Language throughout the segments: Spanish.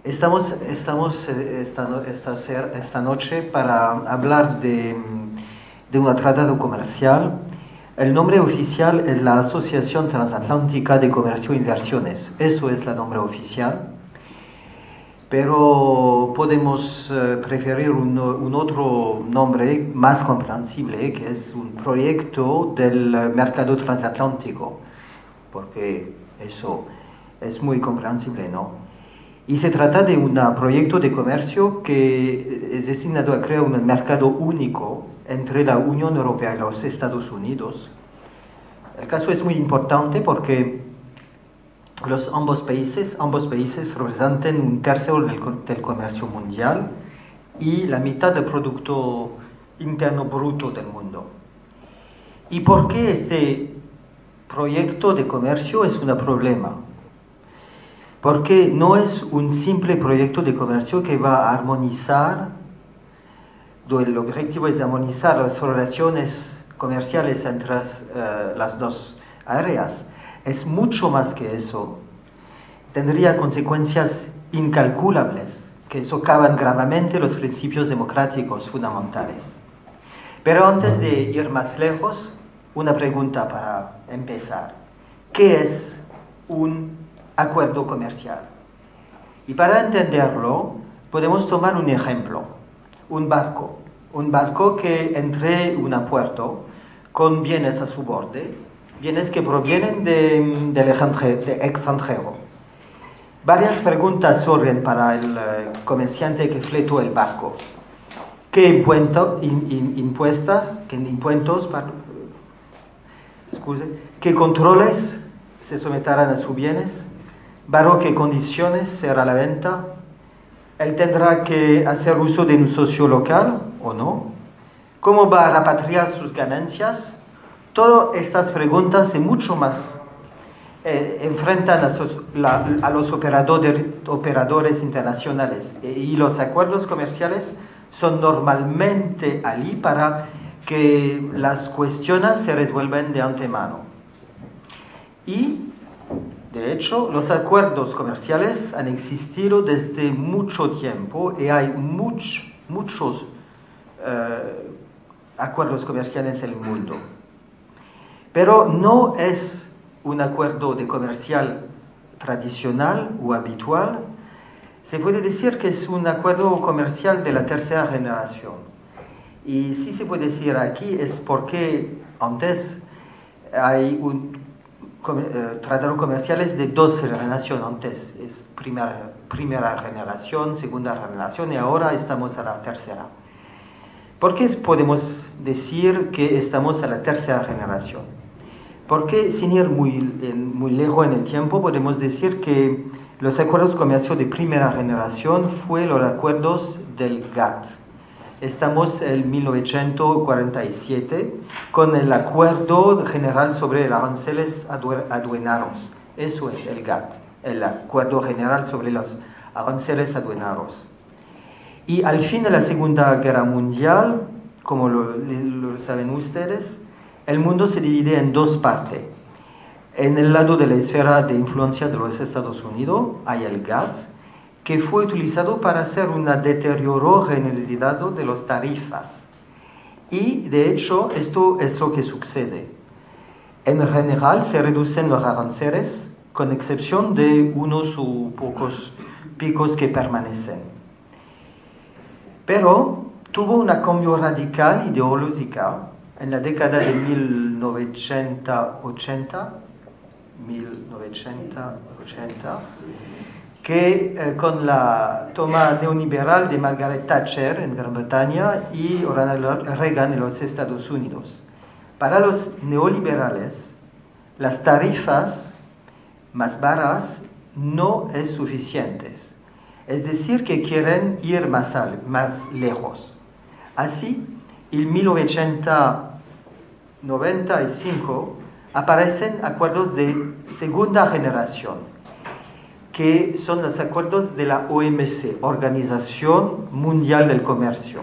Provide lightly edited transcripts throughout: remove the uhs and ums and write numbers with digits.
Esta noche para hablar de un tratado comercial. El nombre oficial es la Asociación Transatlántica de Comercio e Inversiones. Eso es el nombre oficial. Pero podemos preferir un otro nombre más comprensible, que es un proyecto del mercado transatlántico, porque eso es muy comprensible, ¿no? Y se trata de un proyecto de comercio que es destinado a crear un mercado único entre la Unión Europea y los Estados Unidos. El caso es muy importante porque ambos países representan un tercio del comercio mundial y la mitad del Producto Interno Bruto del mundo. ¿Y por qué este proyecto de comercio es un problema? Porque no es un simple proyecto de comercio que va a armonizar, el objetivo es armonizar las relaciones comerciales entre las dos áreas. Es mucho más que eso. Tendría consecuencias incalculables que socavan gravemente los principios democráticos fundamentales. Pero antes de ir más lejos, una pregunta para empezar. ¿Qué es un acuerdo comercial? Y para entenderlo, podemos tomar un ejemplo, un barco que entre un puerto con bienes a su borde, bienes que provienen del extranjero. Varias preguntas surgen para el comerciante que fletó el barco. ¿Qué qué controles se someterán a sus bienes? ¿Bajo qué condiciones será la venta? ¿Él tendrá que hacer uso de un socio local o no? ¿Cómo va a repatriar sus ganancias? Todas estas preguntas y mucho más enfrentan a los operadores internacionales, y los acuerdos comerciales son normalmente allí para que las cuestiones se resuelvan de antemano. Y de hecho, los acuerdos comerciales han existido desde mucho tiempo y hay muchos acuerdos comerciales en el mundo. Pero no es un acuerdo comercial tradicional o habitual. Se puede decir que es un acuerdo comercial de la tercera generación. Y si se puede decir aquí es porque antes hay tratados comerciales de dos generaciones. Antes es primera generación, segunda generación y ahora estamos a la tercera. ¿Por qué podemos decir que estamos a la tercera generación? Porque sin ir muy lejos en el tiempo podemos decir que los acuerdos comerciales de primera generación fueron los acuerdos del GATT. Estamos en 1947 con el Acuerdo General sobre los Aranceles Aduaneros. Eso es el GATT, el Acuerdo General sobre los Aranceles Aduaneros. Y al fin de la Segunda Guerra Mundial, como lo saben ustedes, el mundo se divide en dos partes. En el lado de la esfera de influencia de los Estados Unidos hay el GATT, que fue utilizado para hacer un deterioro generalizado de las tarifas. Y de hecho, esto es lo que sucede. En general se reducen los aranceles, con excepción de unos o pocos picos que permanecen. Pero tuvo un cambio radical ideológico en la década de 1980, que con la toma neoliberal de Margaret Thatcher en Gran Bretaña y Ronald Reagan en los Estados Unidos. Para los neoliberales, las tarifas más bajas no es suficientes. Es decir, que quieren ir más lejos. Así, en 1995 aparecen acuerdos de segunda generación, que son los acuerdos de la OMC, Organización Mundial del Comercio.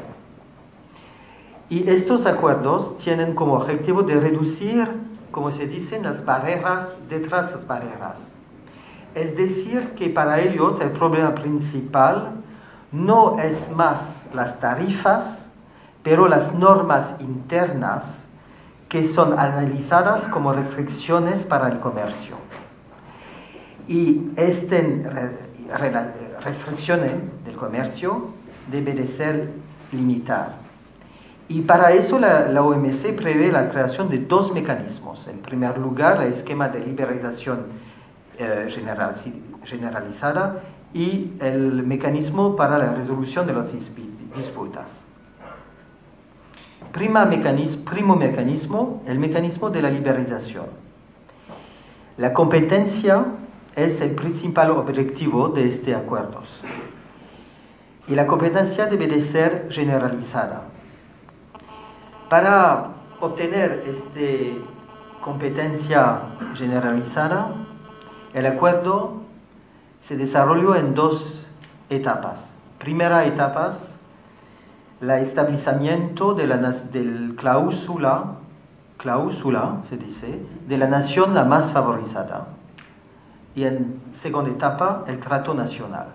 Y estos acuerdos tienen como objetivo de reducir, como se dice, las barreras detrás de las barreras. Es decir, que para ellos el problema principal no es más las tarifas, pero las normas internas que son analizadas como restricciones para el comercio. Y estas restricciones del comercio deben de ser limitadas. Y para eso la OMC prevé la creación de dos mecanismos. En primer lugar, el esquema de liberalización generalizada y el mecanismo para la resolución de las disputas. Primo mecanismo, el mecanismo de la liberalización. La competencia es el principal objetivo de estos acuerdos. Y la competencia debe de ser generalizada. Para obtener esta competencia generalizada, el acuerdo se desarrolló en dos etapas. Primera etapa, el establecimiento del cláusula, se dice, de la nación la más favorizada. Y en segunda etapa, el trato nacional.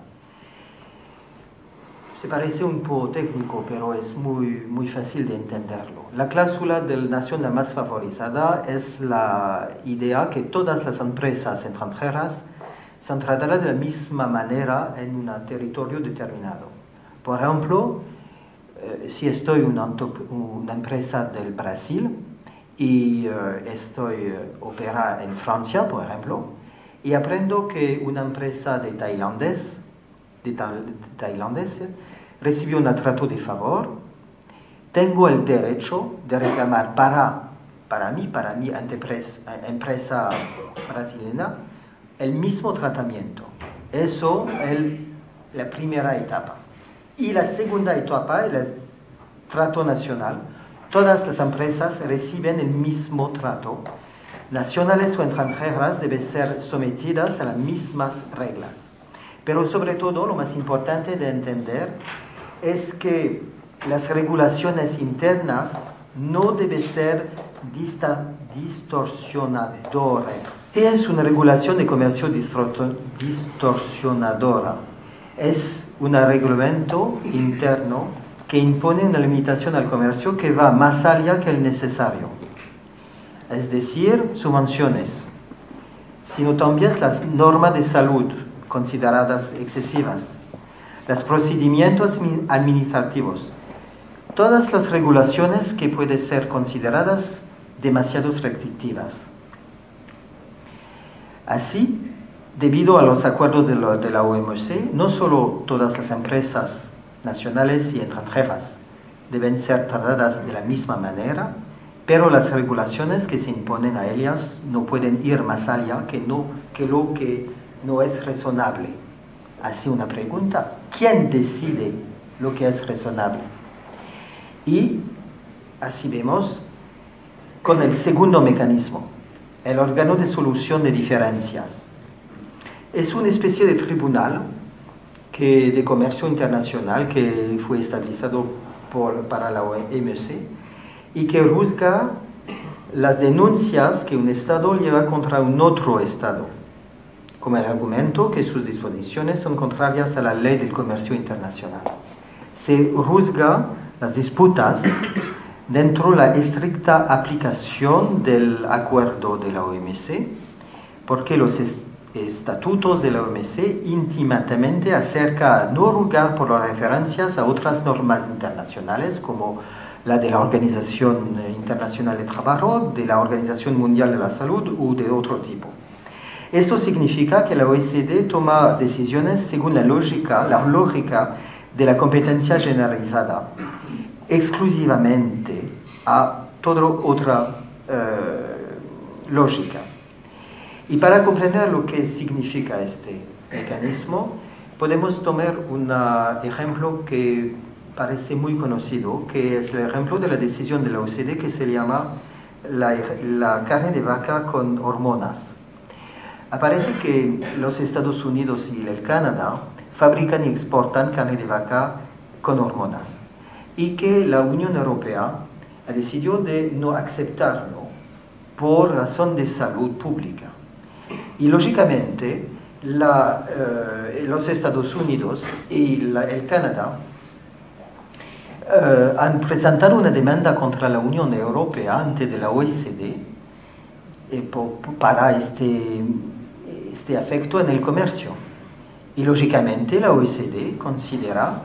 Se parece un poco técnico, pero es muy fácil de entenderlo. La cláusula de la nación la más favorizada es la idea que todas las empresas extranjeras son tratadas de la misma manera en un territorio determinado. Por ejemplo, si estoy una empresa del Brasil y opera en Francia, por ejemplo, y aprendo que una empresa de tailandés recibió un trato de favor, tengo el derecho de reclamar para mi empresa brasileña, el mismo tratamiento. Eso es la primera etapa. Y la segunda etapa, el trato nacional. Todas las empresas reciben el mismo trato. Nacionales o extranjeras deben ser sometidas a las mismas reglas. Pero sobre todo, lo más importante de entender es que las regulaciones internas no deben ser distorsionadoras. ¿Qué es una regulación de comercio distorsionadora? Es un reglamento interno que impone una limitación al comercio que va más allá que el necesario. Es decir, subvenciones, sino también las normas de salud consideradas excesivas, los procedimientos administrativos, todas las regulaciones que pueden ser consideradas demasiado restrictivas. Así, debido a los acuerdos de la OMC, no solo todas las empresas nacionales y extranjeras deben ser tratadas de la misma manera, pero las regulaciones que se imponen a ellas no pueden ir más allá que lo que no es razonable. Así una pregunta, ¿quién decide lo que es razonable? Y así vemos con el segundo mecanismo, el órgano de solución de diferencias. Es una especie de tribunal de comercio internacional que fue establecido para la OMC y que juzga las denuncias que un Estado lleva contra un otro Estado, como el argumento que sus disposiciones son contrarias a la ley del comercio internacional. Se juzga las disputas dentro de la estricta aplicación del acuerdo de la OMC, porque los estatutos de la OMC íntimamente acerca a no juzgar por las referencias a otras normas internacionales como la de la Organización Internacional de Trabajo, de la Organización Mundial de la Salud o de otro tipo. Esto significa que la OECD toma decisiones según la lógica de la competencia generalizada, exclusivamente a toda otra lógica. Y para comprender lo que significa este mecanismo, podemos tomar un ejemplo que parece muy conocido, que es el ejemplo de la decisión de la OECD que se llama la carne de vaca con hormonas. Aparece que los Estados Unidos y el Canadá fabrican y exportan carne de vaca con hormonas y que la Unión Europea ha decidido de no aceptarlo por razón de salud pública. Y lógicamente los Estados Unidos y el Canadá han presentado una demanda contra la Unión Europea ante la OECD para este efecto en el comercio. Y lógicamente la OECD considera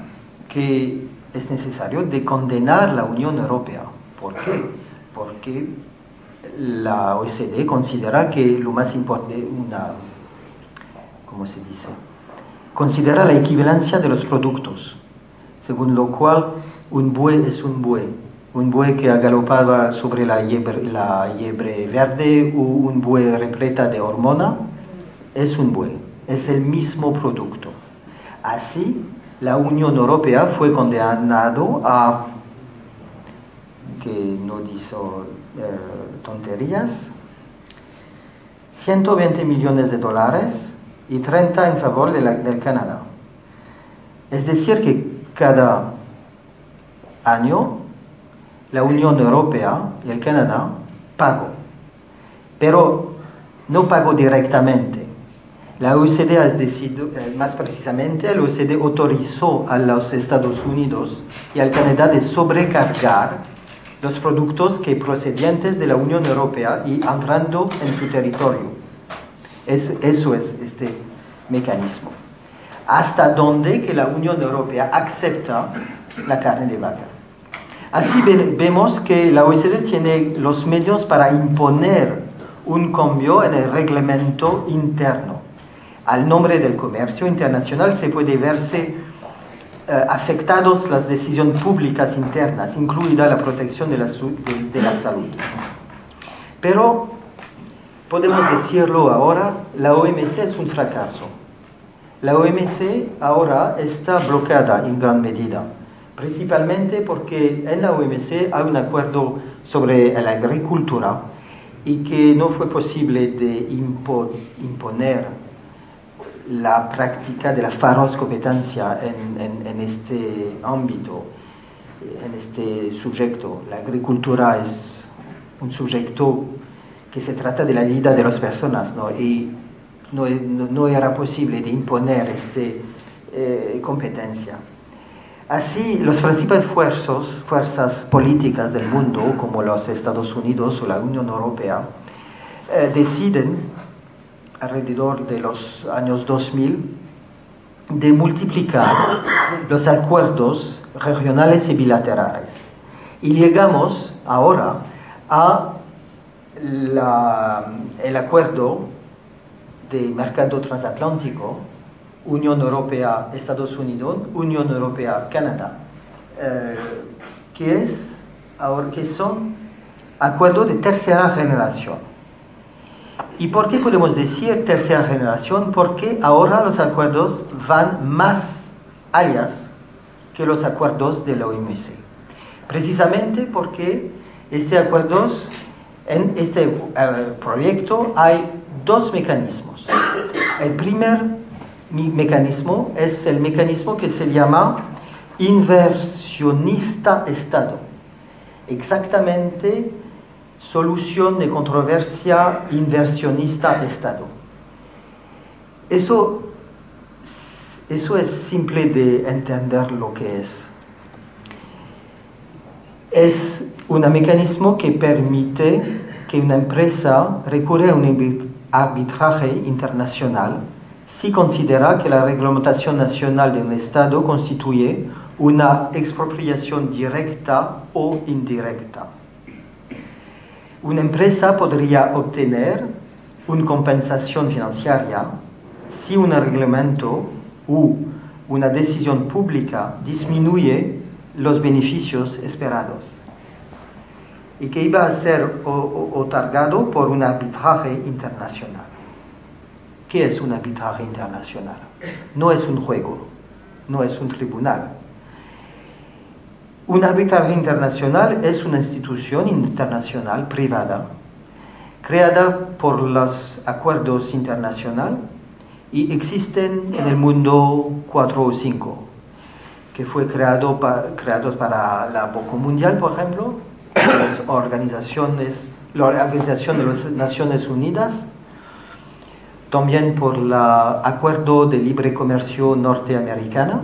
que es necesario de condenar la Unión Europea. ¿Por qué? Porque la OECD considera que lo más importante, ¿cómo se dice? Considera la equivalencia de los productos, según lo cual un buey es un buey. Un buey que galopaba sobre la liebre verde o un buey repleta de hormona es un buey, es el mismo producto. Así, la Unión Europea fue condenado a, que no hizo tonterías, 120 millones de dólares y 30 en favor del Canadá. Es decir, que cada año la Unión Europea y el Canadá pagó, pero no pagó directamente. La OECD ha decidido, más precisamente, la OECD autorizó a los Estados Unidos y al Canadá de sobrecargar los productos que procedentes de la Unión Europea y entrando en su territorio. Eso es este mecanismo. Hasta donde que la Unión Europea acepta la carne de vaca. Así vemos que la OECD tiene los medios para imponer un cambio en el reglamento interno. Al nombre del comercio internacional se puede verse afectados las decisiones públicas internas, incluida la protección de la salud. Pero, podemos decirlo ahora, la OMC es un fracaso. La OMC ahora está bloqueada en gran medida, principalmente porque en la OMC hay un acuerdo sobre la agricultura y que no fue posible de imponer la práctica de la feroz competencia en este ámbito, en este sujeto. La agricultura es un sujeto que se trata de la vida de las personas, ¿no? Y no era posible de imponer esta competencia. Así, las principales fuerzas políticas del mundo, como los Estados Unidos o la Unión Europea, deciden, alrededor de los años 2000, de multiplicar los acuerdos regionales y bilaterales. Y llegamos ahora a el acuerdo de mercado transatlántico, Unión Europea, Estados Unidos, Unión Europea, Canadá, que son acuerdos de tercera generación. ¿Y por qué podemos decir tercera generación? Porque ahora los acuerdos van más allá que los acuerdos de la OMC. Precisamente porque en este proyecto hay dos mecanismos. El primer mecanismo es el mecanismo que se llama inversionista Estado. Exactamente, solución de controversia inversionista Estado. Eso es simple de entender lo que es. Es un mecanismo que permite que una empresa recurra a un arbitraje internacional si considera que la reglamentación nacional de un Estado constituye una expropiación directa o indirecta. Una empresa podría obtener una compensación financiera si un reglamento u una decisión pública disminuye los beneficios esperados y que iba a ser otorgado por un arbitraje internacional. ¿Qué es un arbitraje internacional? No es un juego, no es un tribunal. Un arbitraje internacional es una institución internacional privada, creada por los acuerdos internacionales y existen en el mundo 4 o 5, que fue creados para la Banco Mundial, por ejemplo, la Organización de las Naciones Unidas, también por el Acuerdo de Libre Comercio norteamericano,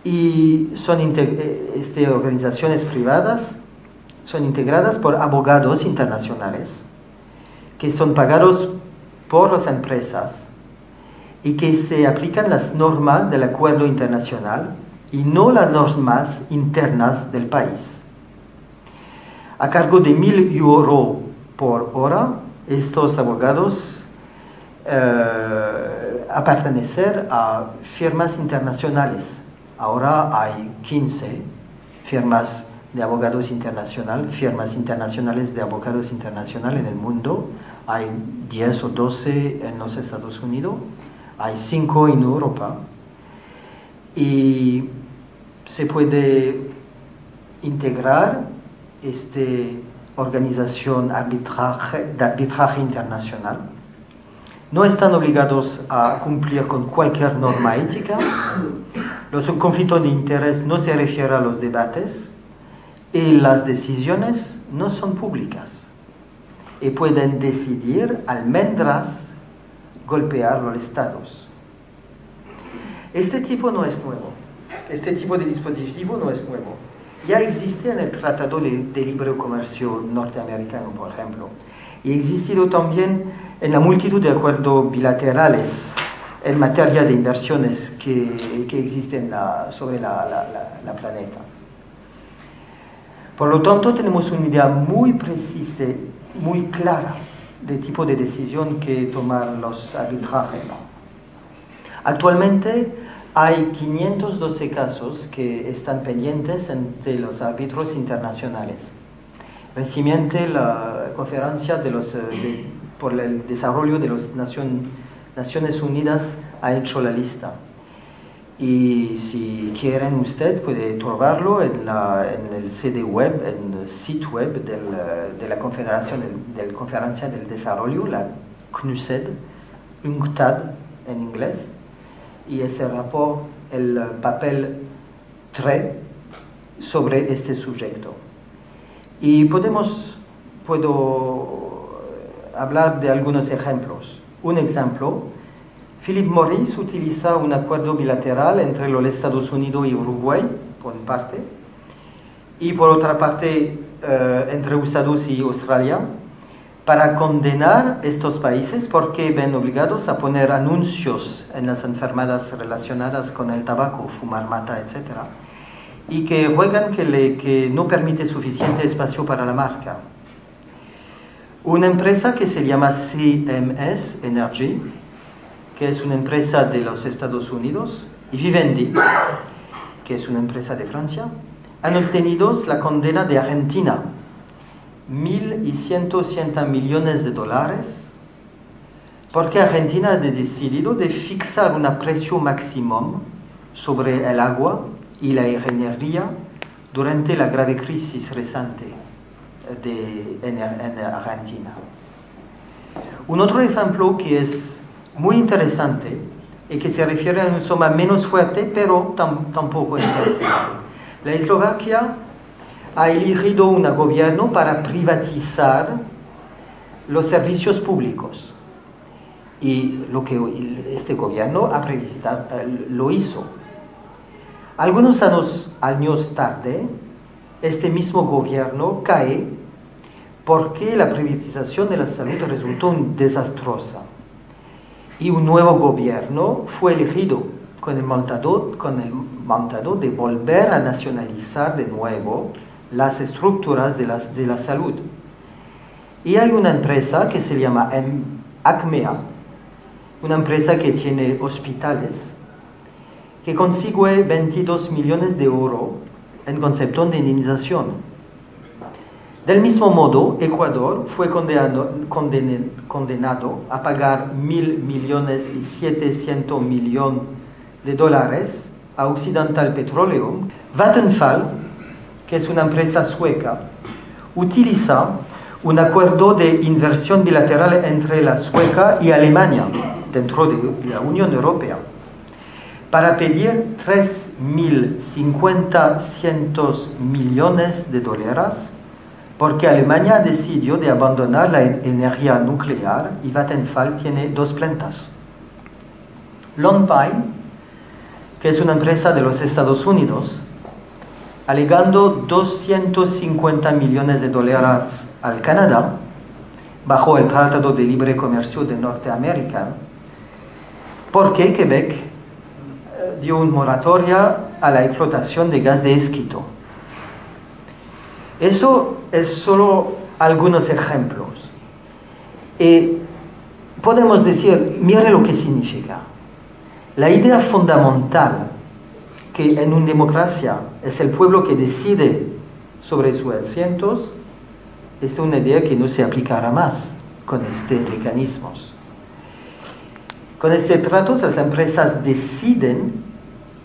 y son organizaciones privadas son integradas por abogados internacionales que son pagados por las empresas y que se aplican las normas del acuerdo internacional y no las normas internas del país. A cargo de 1.000 euros por hora, estos abogados a pertenecer a firmas internacionales. Ahora hay 15 firmas de abogados internacionales, firmas internacionales de abogados internacionales en el mundo. Hay 10 o 12 en los Estados Unidos, hay 5 en Europa, y se puede integrar esta organización de arbitraje internacional. No están obligados a cumplir con cualquier norma ética. Los conflictos de interés no se refieren a los debates y las decisiones no son públicas y pueden decidir almendras golpear los estados. Este tipo no es nuevo. Este tipo de dispositivo no es nuevo. Ya existe en el Tratado de Libre Comercio norteamericano, por ejemplo, y ha existido también en la multitud de acuerdos bilaterales en materia de inversiones que existen sobre la planeta. Por lo tanto, tenemos una idea muy precisa, muy clara del tipo de decisión que toman los arbitrajes. Actualmente hay 512 casos que están pendientes entre los árbitros internacionales. Recientemente la conferencia por el desarrollo de las Naciones Unidas ha hecho la lista. Y si quieren usted puede trobarlo en el CD web, en el sitio web de la Conferencia del Desarrollo, la CNUSED, UNCTAD en inglés, y ese rapport, el papel 3 sobre este sujeto. Y puedo hablar de algunos ejemplos. Un ejemplo, Philip Morris utiliza un acuerdo bilateral entre los Estados Unidos y Uruguay, por una parte, y por otra parte entre Estados y Australia, para condenar estos países porque ven obligados a poner anuncios en las enfermedades relacionadas con el tabaco, fumar mata, etc. Y que ruegan que no permite suficiente espacio para la marca. Una empresa que se llama CMS Energy, que es una empresa de los Estados Unidos, y Vivendi, que es una empresa de Francia, han obtenido la condena de Argentina, 1.180 millones de dólares, porque Argentina ha decidido de fixar un precio máximo sobre el agua y la ingeniería durante la grave crisis reciente en Argentina. Un otro ejemplo que es muy interesante y que se refiere a un suma menos fuerte, pero tampoco interesante. La Eslovaquia ha elegido un gobierno para privatizar los servicios públicos. Y lo que este gobierno lo hizo. Algunos años tarde, este mismo gobierno cae porque la privatización de la salud resultó desastrosa. Y un nuevo gobierno fue elegido con el mandato de volver a nacionalizar de nuevo las estructuras de la salud. Y hay una empresa que se llama Acmea, una empresa que tiene hospitales, que consigue 22 millones de euros en concepto de indemnización. Del mismo modo, Ecuador fue condenado a pagar 1.000 millones y 700 millones de dólares a Occidental Petroleum. Vattenfall, que es una empresa sueca, utiliza un acuerdo de inversión bilateral entre la Sueca y Alemania dentro de la Unión Europea para pedir 3.050 millones de dólares porque Alemania decidió de abandonar la energía nuclear y Vattenfall tiene dos plantas. Lone Pine, que es una empresa de los Estados Unidos, alegando 250 millones de dólares al Canadá, bajo el Tratado de Libre Comercio de Norteamérica, porque Quebec dio una moratoria a la explotación de gas de esquisto. Eso es solo algunos ejemplos. Y podemos decir, mire lo que significa. La idea fundamental que en una democracia es el pueblo que decide sobre sus asientos, es una idea que no se aplicará más con estos mecanismos. Con este trato, las empresas deciden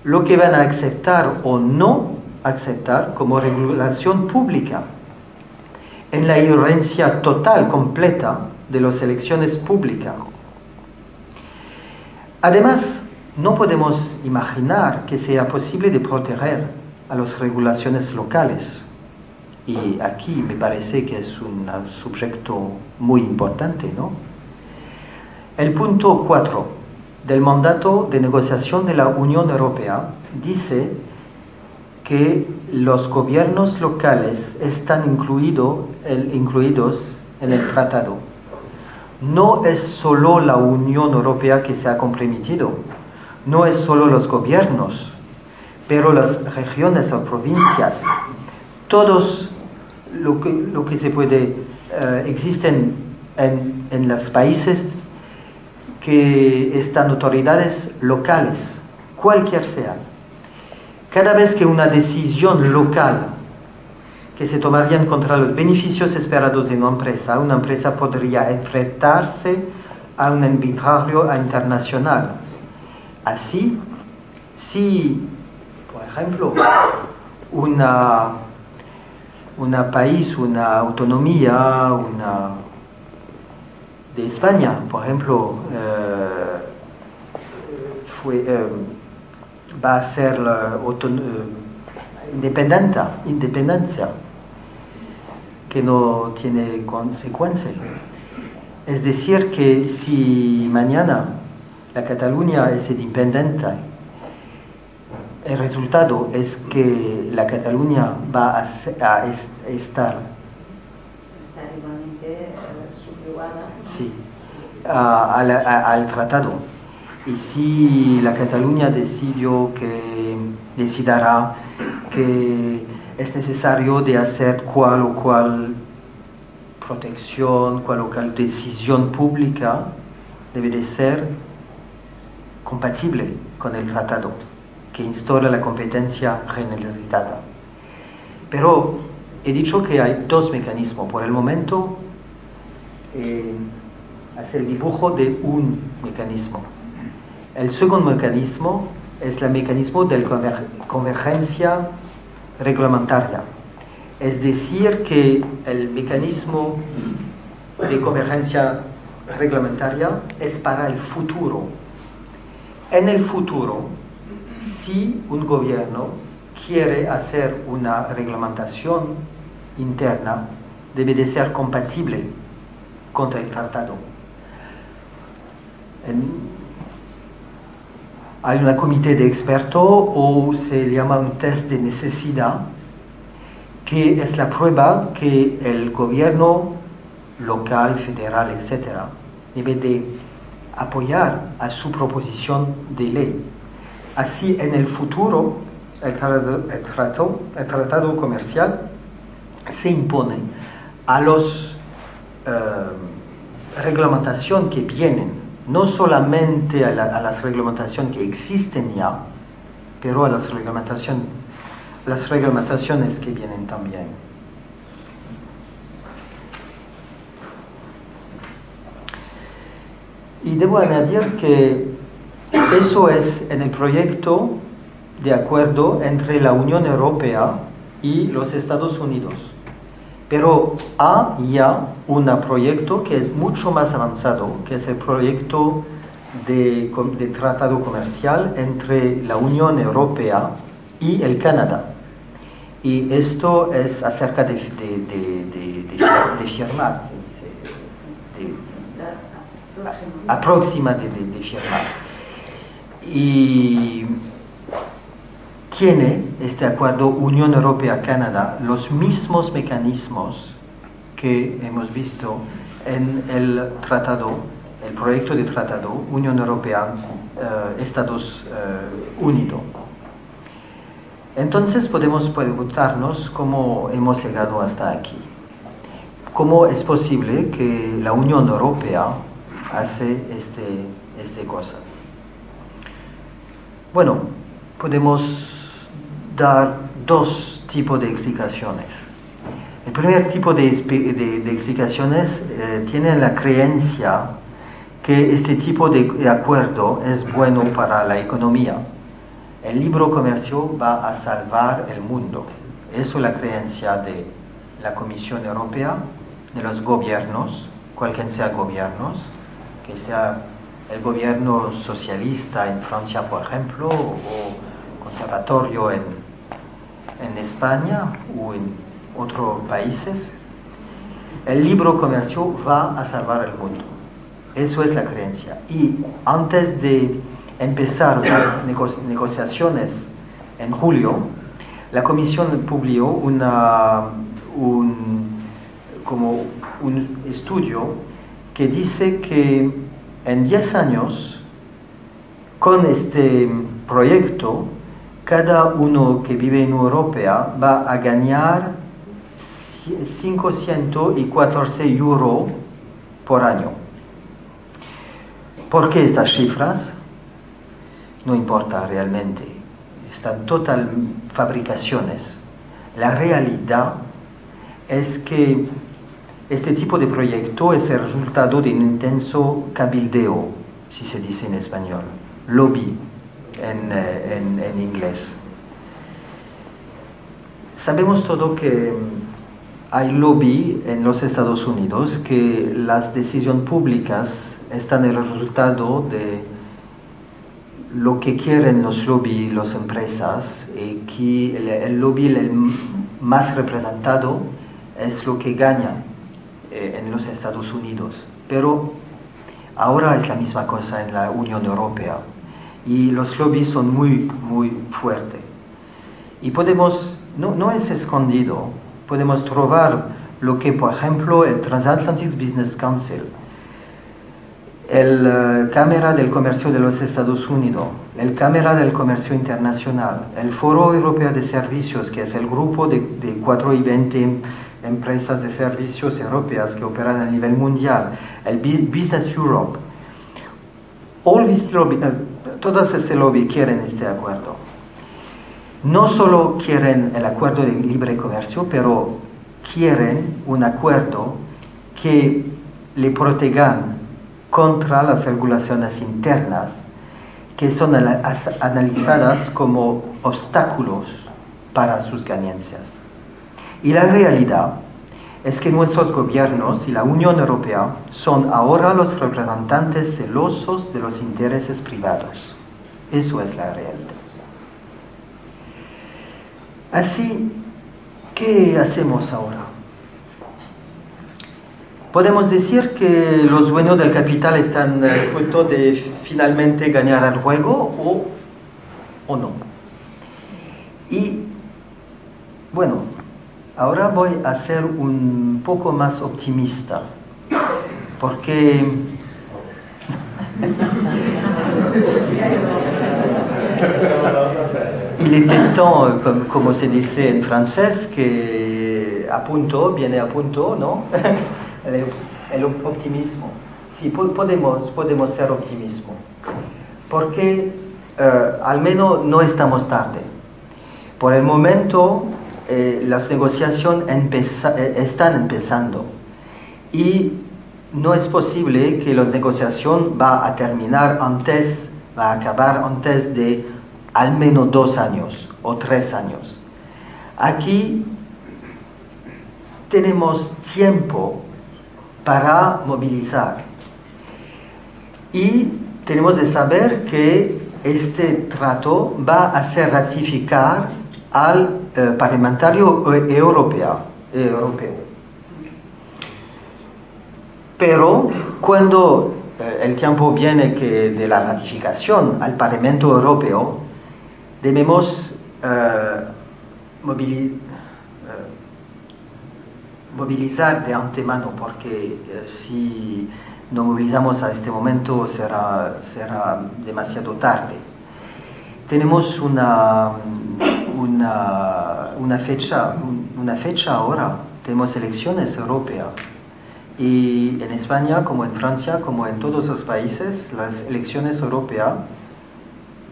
lo que van a aceptar o no aceptar como regulación pública, en la injerencia total, completa de las elecciones públicas. Además, no podemos imaginar que sea posible de proteger a las regulaciones locales. Y aquí me parece que es un sujeto muy importante, ¿no? El punto 4 del mandato de negociación de la Unión Europea dice que los gobiernos locales están incluidos en el tratado. No es solo la Unión Europea que se ha comprometido, no es solo los gobiernos, pero las regiones o provincias, todos lo que se puede, existen en los países que están autoridades locales, cualquier sea. Cada vez que una decisión local que se tomaría contra los beneficios esperados de una empresa podría enfrentarse a un arbitrario internacional. Así, si, por ejemplo, una país, una autonomía, de España, por ejemplo, va a ser independencia, que no tiene consecuencias. Es decir, que si mañana la Cataluña es independiente, el resultado es que la Cataluña va a estar igualmente subyugada, ¿no? Sí, al tratado. Y si la Cataluña decidirá que es necesario de hacer cual o cual protección, cual o cual decisión pública, debe de ser compatible con el tratado que instaura la competencia generalizada. Pero he dicho que hay dos mecanismos. Por el momento, hacer el dibujo de un mecanismo. El segundo mecanismo es el mecanismo de convergencia reglamentaria. Es decir, que el mecanismo de convergencia reglamentaria es para el futuro. En el futuro, si un gobierno quiere hacer una reglamentación interna, debe de ser compatible contra el tratado. Hay un comité de expertos o se llama un test de necesidad, que es la prueba que el gobierno local, federal, etc., debe de apoyar a su proposición de ley. Así, en el futuro, el tratado comercial se impone a las reglamentaciones que vienen, no solamente a las reglamentaciones que existen ya, pero a las reglamentaciones que vienen también. Y debo añadir que eso es en el proyecto de acuerdo entre la Unión Europea y los Estados Unidos. Pero hay ya un proyecto que es mucho más avanzado, que es el proyecto de tratado comercial entre la Unión Europea y el Canadá. Y esto es acerca de firmar, aproxima de firmar. Y tiene este acuerdo Unión Europea-Canadá los mismos mecanismos que hemos visto en el tratado, el proyecto de tratado Unión Europea-Estados Unidos. Entonces podemos preguntarnos cómo hemos llegado hasta aquí. ¿Cómo es posible que la Unión Europea hace este cosa? Bueno, podemos dar dos tipos de explicaciones. El primer tipo de explicaciones tiene la creencia que este tipo de acuerdo es bueno para la economía. El libre comercio va a salvar el mundo. Eso es la creencia de la Comisión Europea, de los gobiernos, cualquiera sea gobiernos, que sea el gobierno socialista en Francia, por ejemplo, o conservatorio en España o en otros países. El libre comercio va a salvar el mundo. Eso es la creencia. Y antes de empezar las negociaciones en julio, la Comisión publicó un estudio que dice que en 10 años, con este proyecto, cada uno que vive en Europa va a ganar 514 euros por año. ¿Por qué estas cifras? No importa realmente, están total fabricaciones. La realidad es que este tipo de proyecto es el resultado de un intenso cabildeo, si se dice en español, lobby en inglés. Sabemos todo que hay lobby en los Estados Unidos, que las decisiones públicas están en el resultado de lo que quieren los lobby, las empresas, y que el lobby el más representado es lo que gana en los Estados Unidos. Pero ahora es la misma cosa en la Unión Europea y los lobbies son muy fuertes. Y podemos, no es escondido, podemos trobar lo que, por ejemplo, el Transatlantic Business Council, el Cámara del Comercio de los Estados Unidos, el Cámara del Comercio Internacional, el Foro Europeo de Servicios, que es el grupo de 420 empresas de servicios europeas que operan a nivel mundial, el Business Europe, todas este lobby quieren este acuerdo. No solo quieren el acuerdo de libre comercio, pero quieren un acuerdo que le protejan contra las regulaciones internas que son analizadas como obstáculos para sus ganancias. Y la realidad es que nuestros gobiernos y la Unión Europea son ahora los representantes celosos de los intereses privados. Eso es la realidad. Así, ¿qué hacemos ahora? Podemos decir que los dueños del capital están a punto de finalmente ganar el juego o no. Y bueno, ahora voy a ser un poco más optimista, porque il était temps, como se dice en francés, que a punto, viene a punto, ¿no? El optimismo. Sí, podemos ser optimismo, porque al menos no estamos tarde. Por el momento, las negociaciones están empezando y no es posible que la negociación va a acabar antes de al menos 2 años o 3 años. Aquí tenemos tiempo para movilizar y tenemos de saber que este trato va a ser ratificado al parlamentario europeo. Pero cuando el tiempo viene que de la ratificación al Parlamento Europeo, debemos movilizar de antemano, porque si no movilizamos a este momento será demasiado tarde. Tenemos una fecha ahora, tenemos elecciones europeas. Y en España, como en Francia, como en todos los países, las elecciones europeas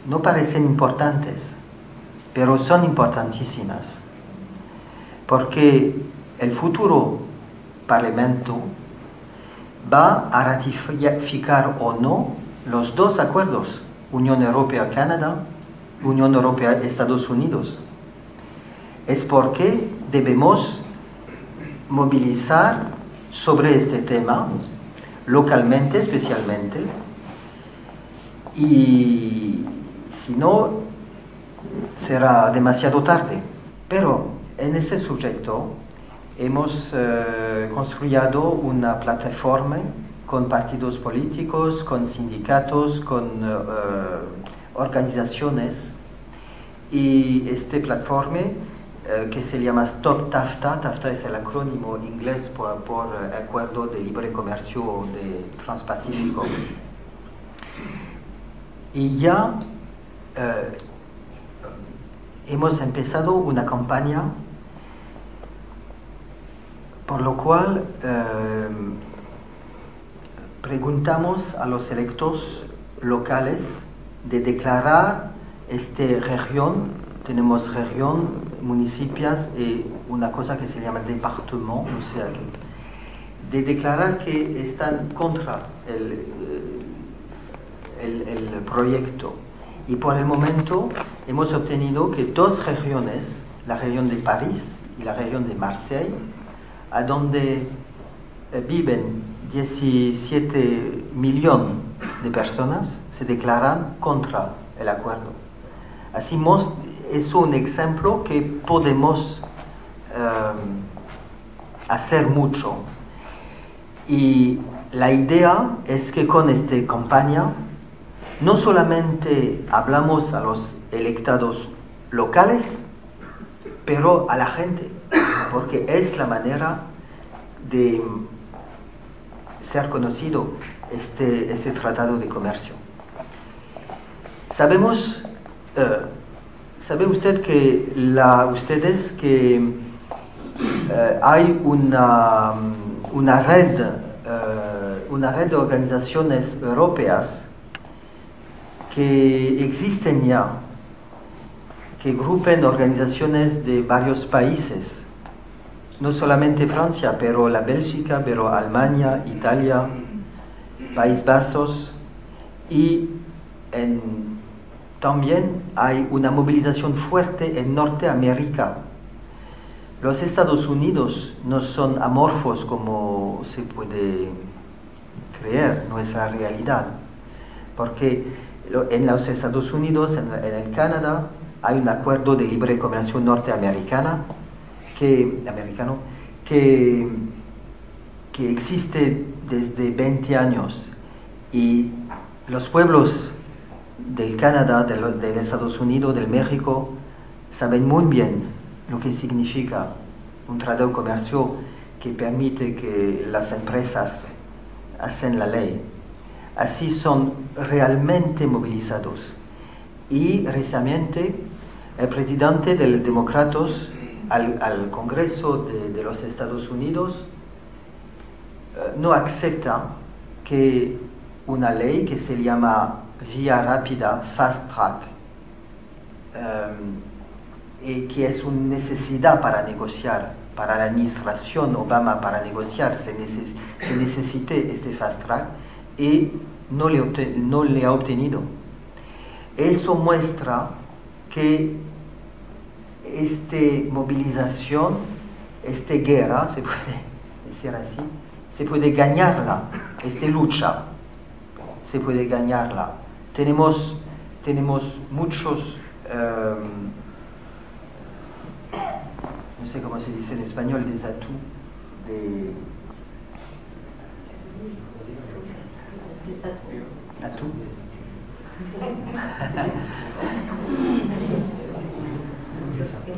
no parecen importantes, pero son importantísimas, porque el futuro Parlamento va a ratificar o no los dos acuerdos, Unión Europea-Canadá, Unión Europea-Estados Unidos. Es porque debemos movilizar sobre este tema, localmente especialmente, y si no, será demasiado tarde. Pero en este sujeto hemos construido una plataforma con partidos políticos, con sindicatos, con organizaciones, y esta plataforma que se llama Stop TAFTA. TAFTA es el acrónimo inglés por Acuerdo de Libre Comercio de Transpacífico. Y ya hemos empezado una campaña por lo cual preguntamos a los electos locales de declarar esta región. Tenemos región, municipios y una cosa que se llama departement, o sea, de declarar que están contra el proyecto. Y por el momento hemos obtenido que dos regiones, la región de París y la región de Marsella, a donde viven 17 millones de personas, se declaran contra el acuerdo. Así es un ejemplo que podemos hacer mucho. Y la idea es que con esta campaña no solamente hablamos a los electados locales, pero a la gente, porque es la manera de ser conocido este tratado de comercio. ¿Sabe usted que hay una red de organizaciones europeas que existen ya, que agrupan organizaciones de varios países, no solamente Francia, pero la Bélgica, pero Alemania, Italia, Países Bajos, y también hay una movilización fuerte en Norteamérica. Los Estados Unidos no son amorfos como se puede creer, no es la realidad, porque en los Estados Unidos, en el Canadá, hay un acuerdo de libre comercio norteamericano que existe desde 20 años, y los pueblos del Canadá, del Estados Unidos, del México, saben muy bien lo que significa un tratado de comercio que permite que las empresas hacen la ley. Así son realmente movilizados. Y recientemente el presidente de los demócratas al Congreso de los Estados Unidos no acepta que una ley que se llama vía rápida, fast track, y que es una necesidad para negociar, para la administración Obama, para negociar, se necesita este fast track, y no le ha obtenido. Eso muestra que esta movilización, esta guerra, se puede decir así, se puede ganarla, esta lucha, se puede ganarla. Tenemos muchos no sé cómo se dice en español, des atouts, atouts.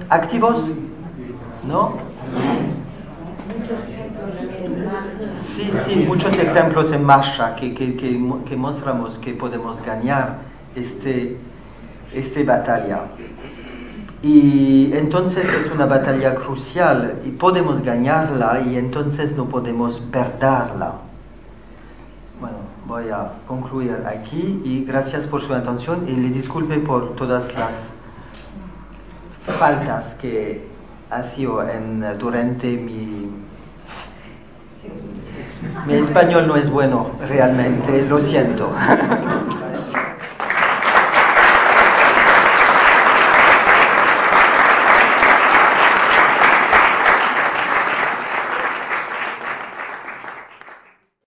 ¿Activos? ¿No? Sí, sí, muchos ejemplos en marcha que mostramos que podemos ganar esta batalla. Y entonces es una batalla crucial y podemos ganarla y entonces no podemos perderla. Bueno, voy a concluir aquí y gracias por su atención y le disculpe por todas las faltas que ha sido durante mi español no es bueno realmente, lo siento.